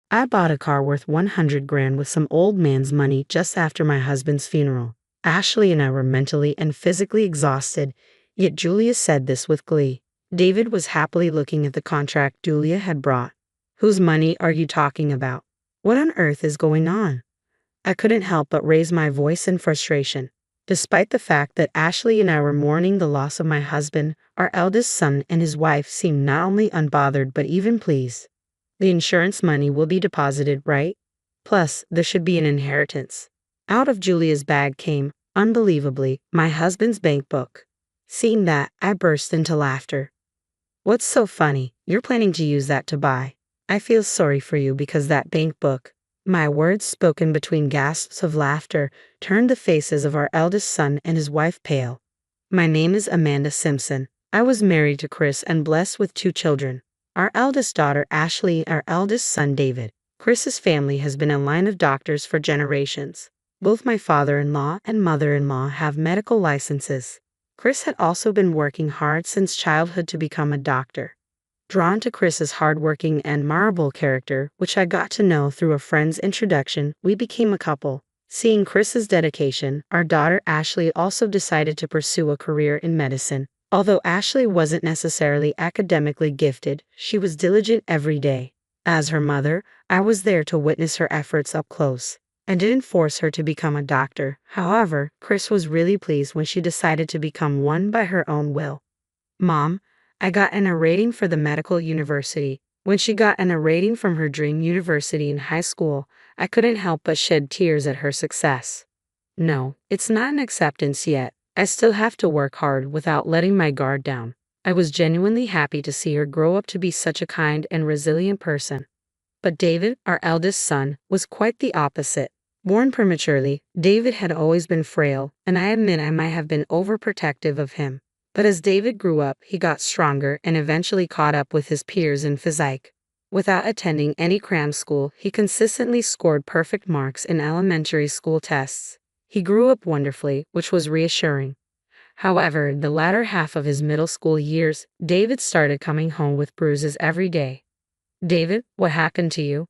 I bought a car worth 100 grand with some old man's money just after my husband's funeral. Ashley and I were mentally and physically exhausted, yet Julia said this with glee. David was happily looking at the contract Julia had brought. Whose money are you talking about? What on earth is going on? I couldn't help but raise my voice in frustration. Despite the fact that Ashley and I were mourning the loss of my husband, our eldest son and his wife seemed not only unbothered but even pleased. The insurance money will be deposited, right? Plus, there should be an inheritance. Out of Julia's bag came, unbelievably, my husband's bank book. Seeing that, I burst into laughter. What's so funny? You're planning to use that to buy. I feel sorry for you because that bank book. My words, spoken between gasps of laughter, turned the faces of our eldest son and his wife pale. My name is Amanda Simpson. I was married to Chris and blessed with 2 children. Our eldest daughter Ashley, our eldest son David. Chris's family has been a line of doctors for generations. Both my father-in-law and mother-in-law have medical licenses. Chris had also been working hard since childhood to become a doctor. Drawn to Chris's hardworking and admirable character, which I got to know through a friend's introduction, we became a couple. Seeing Chris's dedication, our daughter Ashley also decided to pursue a career in medicine. Although Ashley wasn't necessarily academically gifted, she was diligent every day. As her mother, I was there to witness her efforts up close. I didn't force her to become a doctor. However, Chris was really pleased when she decided to become one by her own will. Mom, I got an A rating for the medical university. When she got an A rating from her dream university in high school, I couldn't help but shed tears at her success. No, it's not an acceptance yet. I still have to work hard without letting my guard down. I was genuinely happy to see her grow up to be such a kind and resilient person. But David, our eldest son, was quite the opposite. Born prematurely, David had always been frail, and I admit I might have been overprotective of him. But as David grew up, he got stronger and eventually caught up with his peers in physique. Without attending any cram school, he consistently scored perfect marks in elementary school tests. He grew up wonderfully, which was reassuring. However, the latter half of his middle school years, David started coming home with bruises every day. David, what happened to you?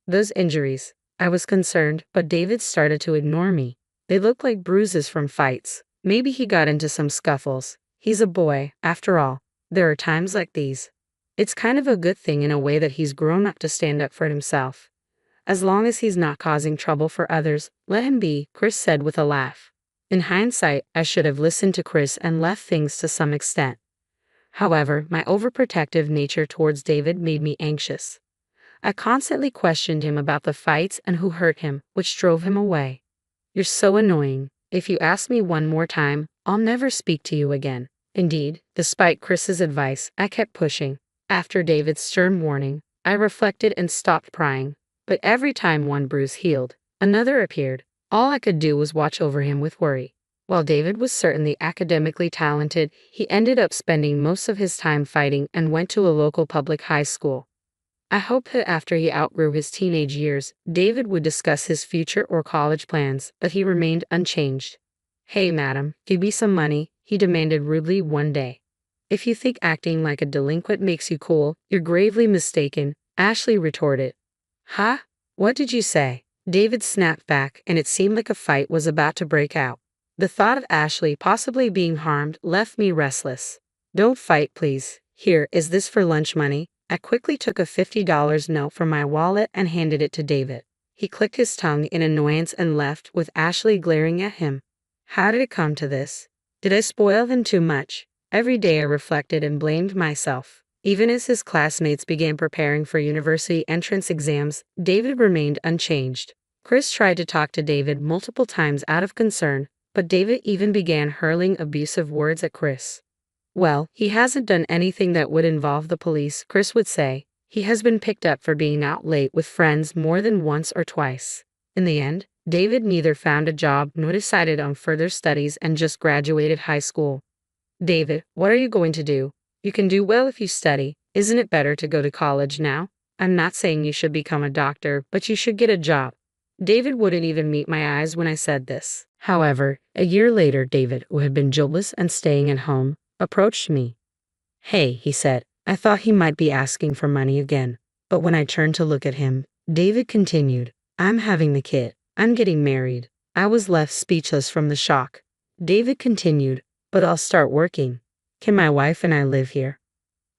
Those injuries. I was concerned, but David started to ignore me. They looked like bruises from fights. Maybe he got into some scuffles. He's a boy, after all. There are times like these. It's kind of a good thing in a way that he's grown up to stand up for himself. As long as he's not causing trouble for others, let him be, Chris said with a laugh. In hindsight, I should have listened to Chris and left things to some extent. However, my overprotective nature towards David made me anxious. I constantly questioned him about the fights and who hurt him, which drove him away. You're so annoying. If you ask me one more time, I'll never speak to you again. Indeed, despite Chris's advice, I kept pushing. After David's stern warning, I reflected and stopped prying. But every time one bruise healed, another appeared. All I could do was watch over him with worry. While David was certainly academically talented, he ended up spending most of his time fighting and went to a local public high school. I hoped that after he outgrew his teenage years, David would discuss his future or college plans, but he remained unchanged. Hey madam, give me some money, he demanded rudely one day. If you think acting like a delinquent makes you cool, you're gravely mistaken, Ashley retorted. Huh? What did you say? David snapped back, and it seemed like a fight was about to break out. The thought of Ashley possibly being harmed left me restless. Don't fight, please. Here, is this for lunch money? I quickly took a $50 note from my wallet and handed it to David. He clicked his tongue in annoyance and left, with Ashley glaring at him. How did it come to this? Did I spoil them too much? Every day I reflected and blamed myself. Even as his classmates began preparing for university entrance exams, David remained unchanged. Chris tried to talk to David multiple times out of concern, but David even began hurling abusive words at Chris. Well, he hasn't done anything that would involve the police, Chris would say. He has been picked up for being out late with friends more than once or twice. In the end, David neither found a job nor decided on further studies and just graduated high school. David, what are you going to do? You can do well if you study. Isn't it better to go to college now? I'm not saying you should become a doctor, but you should get a job. David wouldn't even meet my eyes when I said this. However, a year later, David, who had been jobless and staying at home, approached me. Hey, he said. I thought he might be asking for money again. But when I turned to look at him, David continued. I'm having the kid. I'm getting married. I was left speechless from the shock. David continued. But I'll start working. Can my wife and I live here?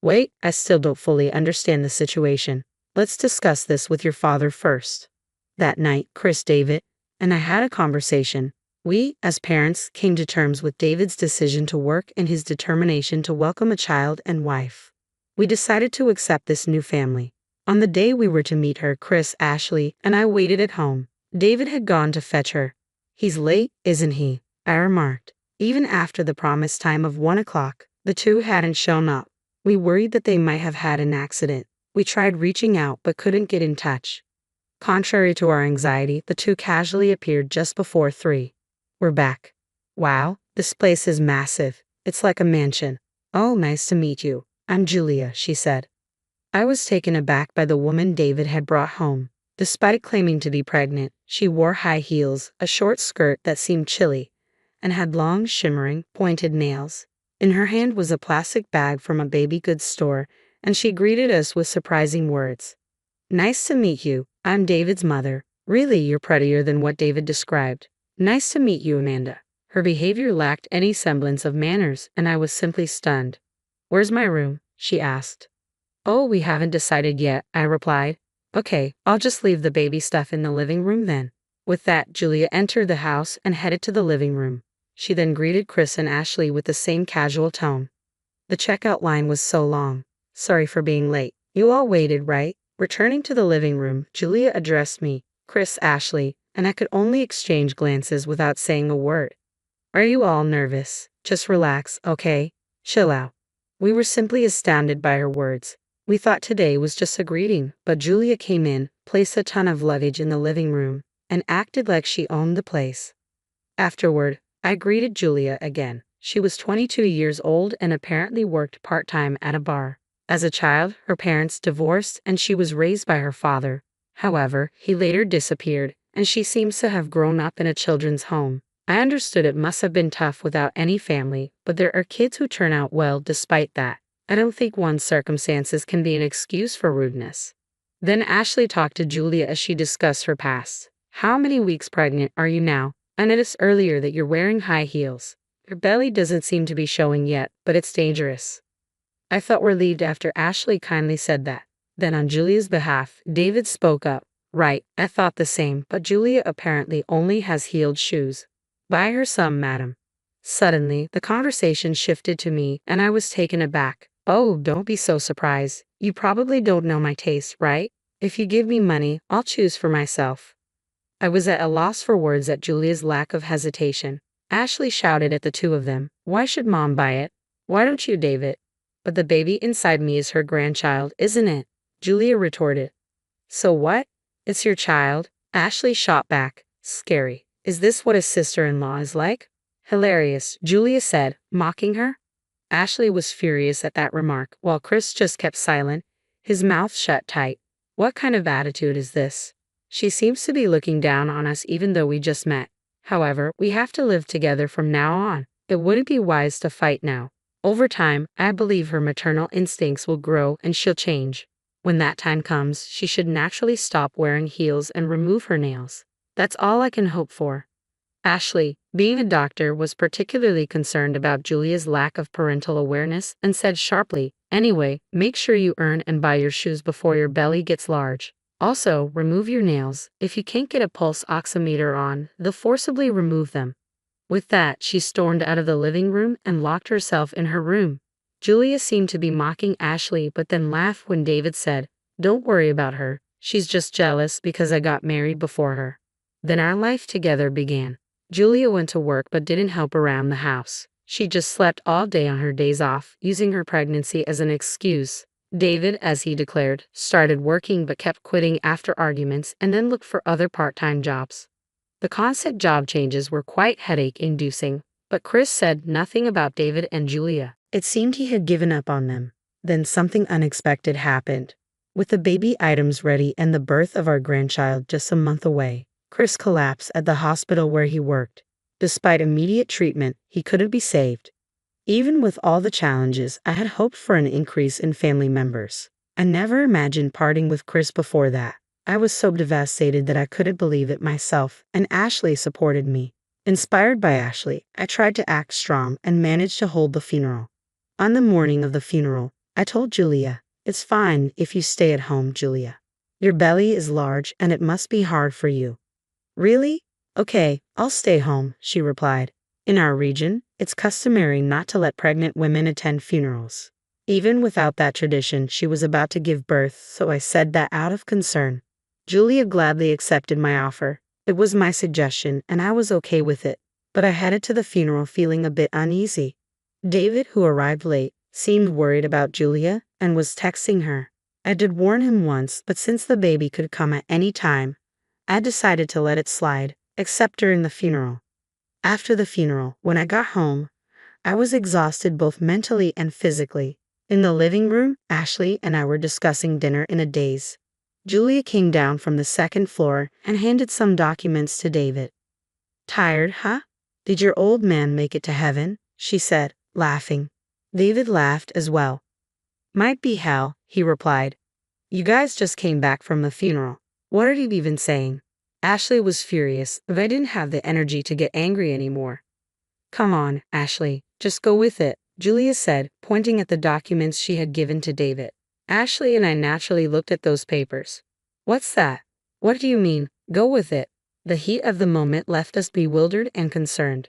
Wait, I still don't fully understand the situation. Let's discuss this with your father first. That night, Chris, David, and I had a conversation. We, as parents, came to terms with David's decision to work and his determination to welcome a child and wife. We decided to accept this new family. On the day we were to meet her, Chris, Ashley, and I waited at home. David had gone to fetch her. He's late, isn't he? I remarked. Even after the promised time of 1 o'clock, the two hadn't shown up. We worried that they might have had an accident. We tried reaching out but couldn't get in touch. Contrary to our anxiety, the two casually appeared just before 3. We're back. Wow, this place is massive. It's like a mansion. Oh, nice to meet you. I'm Julia, she said. I was taken aback by the woman David had brought home. Despite claiming to be pregnant, she wore high heels, a short skirt that seemed chilly, and had long, shimmering, pointed nails. In her hand was a plastic bag from a baby goods store, and she greeted us with surprising words. Nice to meet you. I'm David's mother. Really, you're prettier than what David described. Nice to meet you, Amanda. Her behavior lacked any semblance of manners, and I was simply stunned. Where's my room? She asked. Oh, we haven't decided yet, I replied. Okay, I'll just leave the baby stuff in the living room then. With that, Julia entered the house and headed to the living room. She then greeted Chris and Ashley with the same casual tone. The checkout line was so long. Sorry for being late. You all waited, right? Returning to the living room, Julia addressed me, Chris, Ashley, and I could only exchange glances without saying a word. Are you all nervous? Just relax, okay? Chill out. We were simply astounded by her words. We thought today was just a greeting, but Julia came in, placed a ton of luggage in the living room, and acted like she owned the place. Afterward, I greeted Julia again. She was 22 years old and apparently worked part-time at a bar. As a child, her parents divorced and she was raised by her father. However, he later disappeared, and she seems to have grown up in a children's home. I understood it must have been tough without any family, but there are kids who turn out well despite that. I don't think one's circumstances can be an excuse for rudeness. Then Ashley talked to Julia as she discussed her past. How many weeks pregnant are you now? I noticed earlier that you're wearing high heels. Your belly doesn't seem to be showing yet, but it's dangerous. I felt relieved after Ashley kindly said that. Then on Julia's behalf, David spoke up. Right, I thought the same, but Julia apparently only has heeled shoes. Buy her some, madam. Suddenly, the conversation shifted to me, and I was taken aback. Oh, don't be so surprised. You probably don't know my taste, right? If you give me money, I'll choose for myself. I was at a loss for words at Julia's lack of hesitation. Ashley shouted at the two of them. Why should Mom buy it? Why don't you, David? But the baby inside me is her grandchild, isn't it? Julia retorted. So what? It's your child? Ashley shot back. Scary. Is this what a sister-in-law is like? Hilarious, Julia said, mocking her. Ashley was furious at that remark, while Chris just kept silent, his mouth shut tight. What kind of attitude is this? She seems to be looking down on us even though we just met. However, we have to live together from now on. It wouldn't be wise to fight now. Over time, I believe her maternal instincts will grow and she'll change. When that time comes, she should naturally stop wearing heels and remove her nails. That's all I can hope for. Ashley, being a doctor, was particularly concerned about Julia's lack of parental awareness and said sharply, anyway, make sure you earn and buy your shoes before your belly gets large. Also, remove your nails. If you can't get a pulse oximeter on, they'll forcibly remove them. With that, she stormed out of the living room and locked herself in her room. Julia seemed to be mocking Ashley but then laughed when David said, Don't worry about her. She's just jealous because I got married before her. Then our life together began. Julia went to work but didn't help around the house. She just slept all day on her days off, using her pregnancy as an excuse. David, as he declared, started working but kept quitting after arguments and then looked for other part-time jobs. The constant job changes were quite headache-inducing, but Chris said nothing about David and Julia. It seemed he had given up on them. Then something unexpected happened. With the baby items ready and the birth of our grandchild just a month away, Chris collapsed at the hospital where he worked. Despite immediate treatment, he couldn't be saved. Even with all the challenges, I had hoped for an increase in family members. I never imagined parting with Chris before that. I was so devastated that I couldn't believe it myself, and Ashley supported me. Inspired by Ashley, I tried to act strong and managed to hold the funeral. On the morning of the funeral, I told Julia, "It's fine if you stay at home, Julia. Your belly is large and it must be hard for you." "Really? Okay, I'll stay home," she replied. In our region, it's customary not to let pregnant women attend funerals. Even without that tradition, she was about to give birth, so I said that out of concern. Julia gladly accepted my offer. It was my suggestion, and I was okay with it. But I headed to the funeral feeling a bit uneasy. David, who arrived late, seemed worried about Julia and was texting her. I did warn him once, but since the baby could come at any time, I decided to let it slide, except during the funeral. After the funeral, when I got home, I was exhausted both mentally and physically. In the living room, Ashley and I were discussing dinner in a daze. Julia came down from the second floor and handed some documents to David. "Tired, huh? Did your old man make it to heaven?" she said, laughing. David laughed as well. "Might be hell," he replied. "You guys just came back from the funeral. What are you even saying?" Ashley was furious, but I didn't have the energy to get angry anymore. "Come on, Ashley, just go with it," Julia said, pointing at the documents she had given to David. Ashley and I naturally looked at those papers. "What's that? What do you mean, go with it?" The heat of the moment left us bewildered and concerned.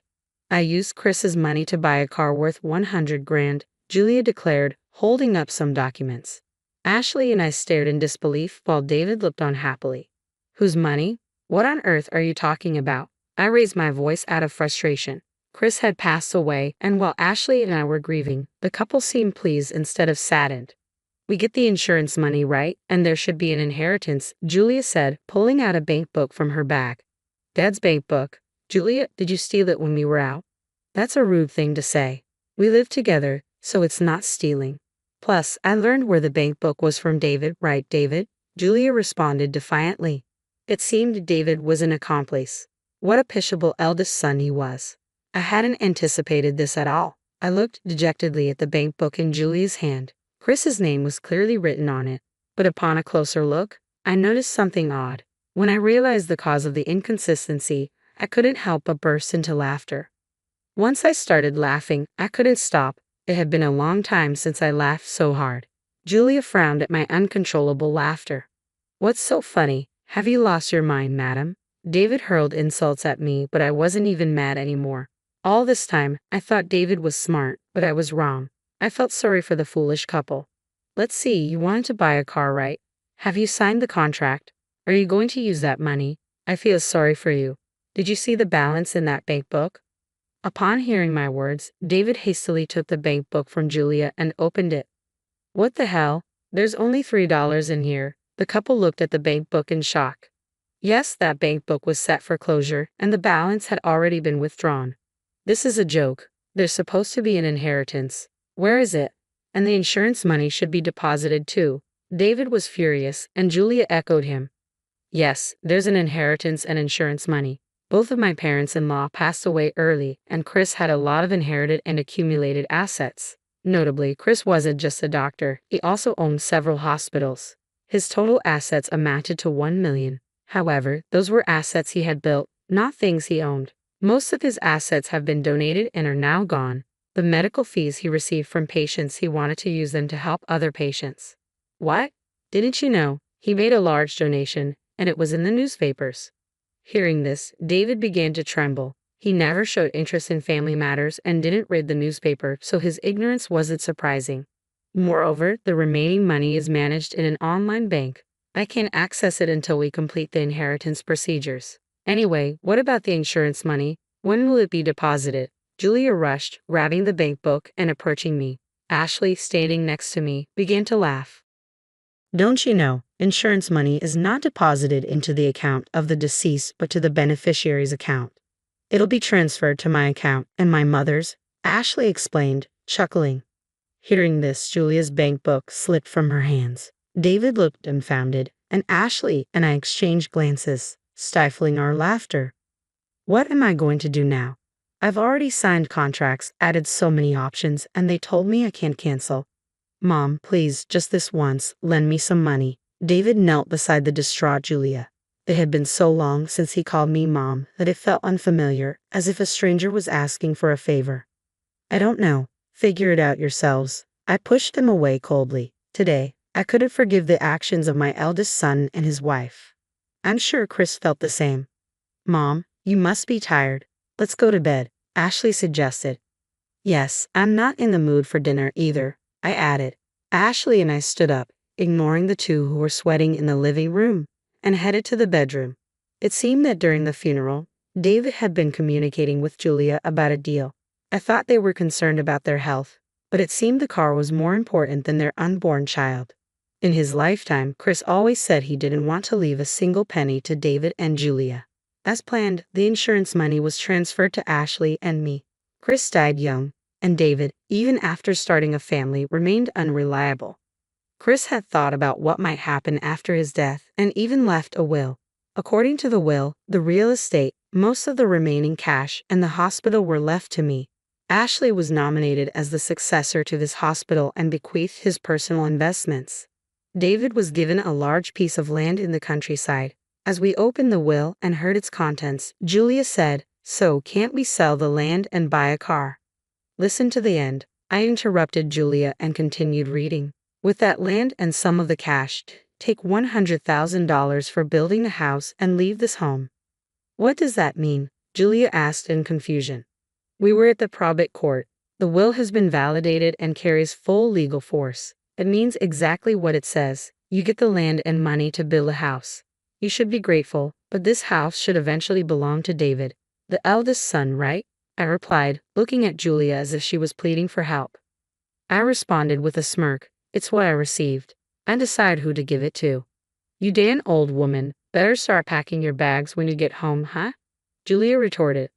"I used Chris's money to buy a car worth 100 grand, Julia declared, holding up some documents. Ashley and I stared in disbelief while David looked on happily. "Whose money? What on earth are you talking about?" I raised my voice out of frustration. Chris had passed away, and while Ashley and I were grieving, the couple seemed pleased instead of saddened. "We get the insurance money, right? And there should be an inheritance," Julia said, pulling out a bank book from her bag. "Dad's bank book? Julia, did you steal it when we were out?" "That's a rude thing to say. We live together, so it's not stealing. Plus, I learned where the bank book was from David, right, David?" Julia responded defiantly. It seemed David was an accomplice. What a pitiable eldest son he was. I hadn't anticipated this at all. I looked dejectedly at the bank book in Julia's hand. Chris's name was clearly written on it, but upon a closer look, I noticed something odd. When I realized the cause of the inconsistency, I couldn't help but burst into laughter. Once I started laughing, I couldn't stop. It had been a long time since I laughed so hard. Julia frowned at my uncontrollable laughter. "What's so funny? Have you lost your mind, madam?" David hurled insults at me, but I wasn't even mad anymore. All this time, I thought David was smart, but I was wrong. I felt sorry for the foolish couple. "Let's see, you wanted to buy a car, right? Have you signed the contract? Are you going to use that money? I feel sorry for you. Did you see the balance in that bank book?" Upon hearing my words, David hastily took the bank book from Julia and opened it. "What the hell? There's only $3 in here." The couple looked at the bank book in shock. Yes, that bank book was set for closure, and the balance had already been withdrawn. "This is a joke. There's supposed to be an inheritance. Where is it? And the insurance money should be deposited too." David was furious, and Julia echoed him. "Yes, there's an inheritance and insurance money. Both of my parents-in-law passed away early, and Chris had a lot of inherited and accumulated assets. Notably, Chris wasn't just a doctor, he also owned several hospitals. His total assets amounted to $1 million. However, those were assets he had built, not things he owned. Most of his assets have been donated and are now gone. The medical fees he received from patients, he wanted to use them to help other patients." "What? Didn't you know? He made a large donation, and it was in the newspapers." Hearing this, David began to tremble. He never showed interest in family matters and didn't read the newspaper, so his ignorance wasn't surprising. Moreover, the remaining money is managed in an online bank. I can't access it until we complete the inheritance procedures. Anyway, what about the insurance money? When will it be deposited? Julia rushed, grabbing the bank book and approaching me. Ashley, standing next to me, began to laugh. "Don't you know, insurance money is not deposited into the account of the deceased but to the beneficiary's account. It'll be transferred to my account and my mother's," Ashley explained, chuckling. Hearing this, Julia's bank book slipped from her hands. David looked dumbfounded, and Ashley and I exchanged glances, stifling our laughter. "What am I going to do now? I've already signed contracts, added so many options, and they told me I can't cancel. Mom, please, just this once, lend me some money." David knelt beside the distraught Julia. It had been so long since he called me Mom that it felt unfamiliar, as if a stranger was asking for a favor. I don't know. Figure it out yourselves. I pushed him away coldly. Today, I couldn't forgive the actions of my eldest son and his wife. I'm sure Chris felt the same. Mom, you must be tired. Let's go to bed, Ashley suggested. Yes, I'm not in the mood for dinner either, I added. Ashley and I stood up, ignoring the two who were sweating in the living room, and headed to the bedroom. It seemed that during the funeral, David had been communicating with Julia about a deal. I thought they were concerned about their health, but it seemed the car was more important than their unborn child. In his lifetime, Chris always said he didn't want to leave a single penny to David and Julia. As planned, the insurance money was transferred to Ashley and me. Chris died young, and David, even after starting a family, remained unreliable. Chris had thought about what might happen after his death and even left a will. According to the will, the real estate, most of the remaining cash, and the hospital were left to me. Ashley was nominated as the successor to this hospital and bequeathed his personal investments. David was given a large piece of land in the countryside. As we opened the will and heard its contents, Julia said, "So can't we sell the land and buy a car?" Listen to the end. I interrupted Julia and continued reading. With that land and some of the cash, take $100,000 for building a house and leave this home. What does that mean? Julia asked in confusion. We were at the probate court. The will has been validated and carries full legal force. It means exactly what it says. You get the land and money to build a house. You should be grateful, but this house should eventually belong to David, the eldest son, right? I replied, looking at Julia as if she was pleading for help. I responded with a smirk. It's what I received. I decide who to give it to. You damn old woman, better start packing your bags when you get home, huh? Julia retorted.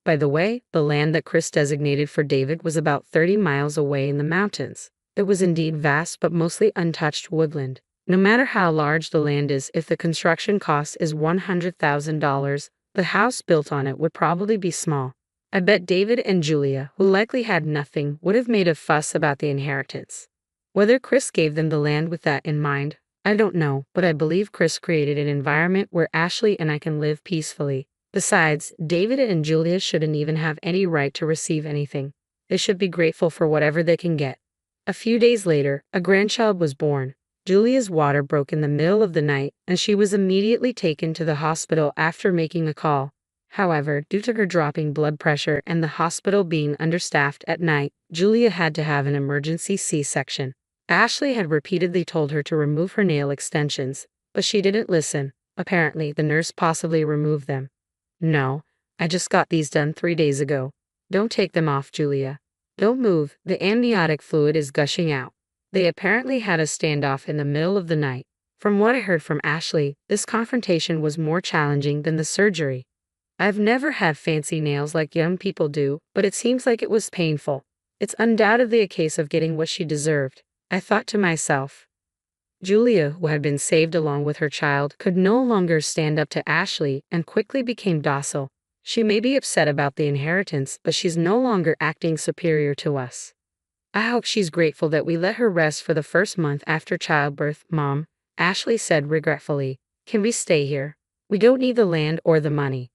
By the way, the land that Chris designated for David was about 30 miles away in the mountains. It was indeed vast but mostly untouched woodland. No matter how large the land is, if the construction cost is $100,000, the house built on it would probably be small. I bet David and Julia, who likely had nothing, would have made a fuss about the inheritance. Whether Chris gave them the land with that in mind, I don't know, but I believe Chris created an environment where Ashley and I can live peacefully. Besides, David and Julia shouldn't even have any right to receive anything. They should be grateful for whatever they can get. A few days later, a grandchild was born. Julia's water broke in the middle of the night, and she was immediately taken to the hospital after making a call. However, due to her dropping blood pressure and the hospital being understaffed at night, Julia had to have an emergency C-section. Ashley had repeatedly told her to remove her nail extensions, but she didn't listen. Apparently, the nurse possibly removed them. No, I just got these done 3 days ago. Don't take them off, Julia. Don't move, the amniotic fluid is gushing out. They apparently had a standoff in the middle of the night. From what I heard from Ashley, this confrontation was more challenging than the surgery. I've never had fancy nails like young people do, but it seems like it was painful. It's undoubtedly a case of getting what she deserved, I thought to myself. Julia, who had been saved along with her child, could no longer stand up to Ashley and quickly became docile. She may be upset about the inheritance, but she's no longer acting superior to us. I hope she's grateful that we let her rest for the first month after childbirth, Mom, Ashley said regretfully. Can we stay here? We don't need the land or the money.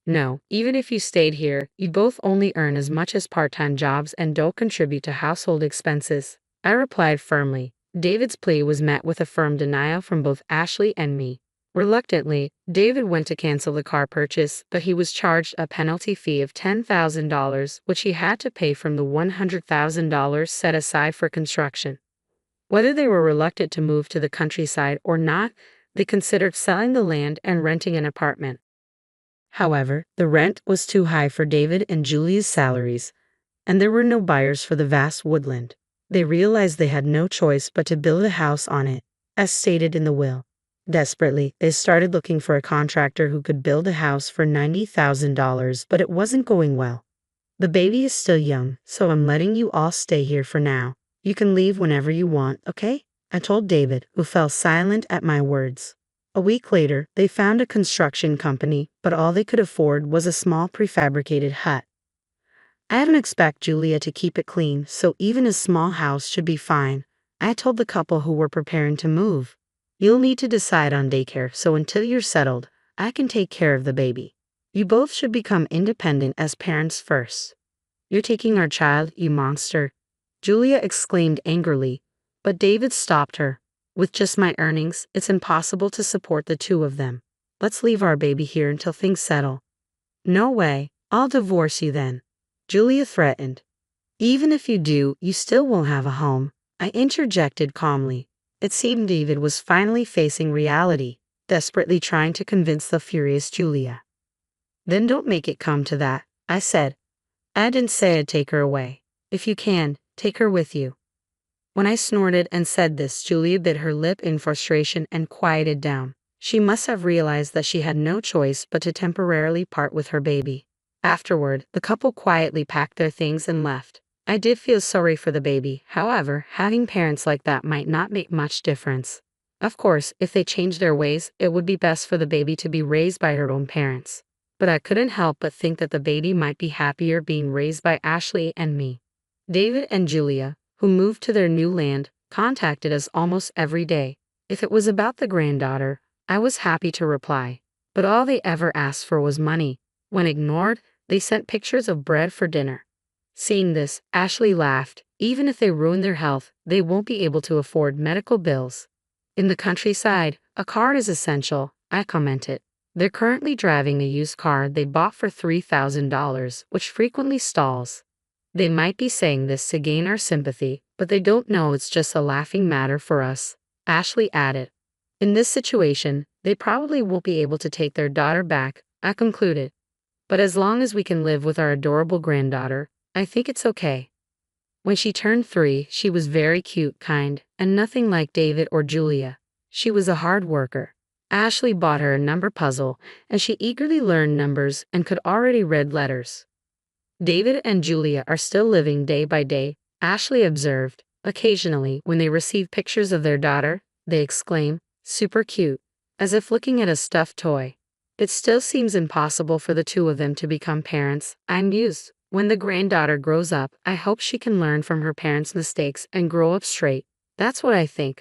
No, even if you stayed here, you both only earn as much as part-time jobs and don't contribute to household expenses. I replied firmly. David's plea was met with a firm denial from both Ashley and me. Reluctantly, David went to cancel the car purchase, but he was charged a penalty fee of $10,000, which he had to pay from the $100,000 set aside for construction. Whether they were reluctant to move to the countryside or not, they considered selling the land and renting an apartment. However, the rent was too high for David and Julia's salaries, and there were no buyers for the vast woodland. They realized they had no choice but to build a house on it, as stated in the will. Desperately, they started looking for a contractor who could build a house for $90,000, but it wasn't going well. The baby is still young, so I'm letting you all stay here for now. You can leave whenever you want, okay? I told David, who fell silent at my words. A week later, they found a construction company, but all they could afford was a small prefabricated hut. I didn't expect Julia to keep it clean, so even a small house should be fine. I told the couple who were preparing to move. You'll need to decide on daycare, so until you're settled, I can take care of the baby. You both should become independent as parents first. You're taking our child, you monster, Julia exclaimed angrily, but David stopped her. With just my earnings, it's impossible to support the two of them. Let's leave our baby here until things settle. No way, I'll divorce you then, Julia threatened. Even if you do, you still won't have a home, I interjected calmly. It seemed David was finally facing reality, desperately trying to convince the furious Julia. Then don't make it come to that, I said. I didn't say I'd take her away. If you can, take her with you. When I snorted and said this, Julia bit her lip in frustration and quieted down. She must have realized that she had no choice but to temporarily part with her baby. Afterward, the couple quietly packed their things and left. I did feel sorry for the baby, however, having parents like that might not make much difference. Of course, if they changed their ways, it would be best for the baby to be raised by her own parents. But I couldn't help but think that the baby might be happier being raised by Ashley and me. David and Julia, who moved to their new land, contacted us almost every day. If it was about the granddaughter, I was happy to reply. But all they ever asked for was money. When ignored, they sent pictures of bread for dinner. Seeing this, Ashley laughed. Even if they ruin their health, they won't be able to afford medical bills. In the countryside, a car is essential, I commented. They're currently driving a used car they bought for $3,000, which frequently stalls. They might be saying this to gain our sympathy, but they don't know it's just a laughing matter for us, Ashley added. In this situation, they probably won't be able to take their daughter back, I concluded. But as long as we can live with our adorable granddaughter, I think it's okay. When she turned 3, she was very cute, kind, and nothing like David or Julia. She was a hard worker. Ashley bought her a number puzzle, and she eagerly learned numbers and could already read letters. David and Julia are still living day by day, Ashley observed. Occasionally, when they receive pictures of their daughter, they exclaim, "Super cute," as if looking at a stuffed toy. It still seems impossible for the two of them to become parents, I mused. When the granddaughter grows up, I hope she can learn from her parents' mistakes and grow up straight. That's what I think.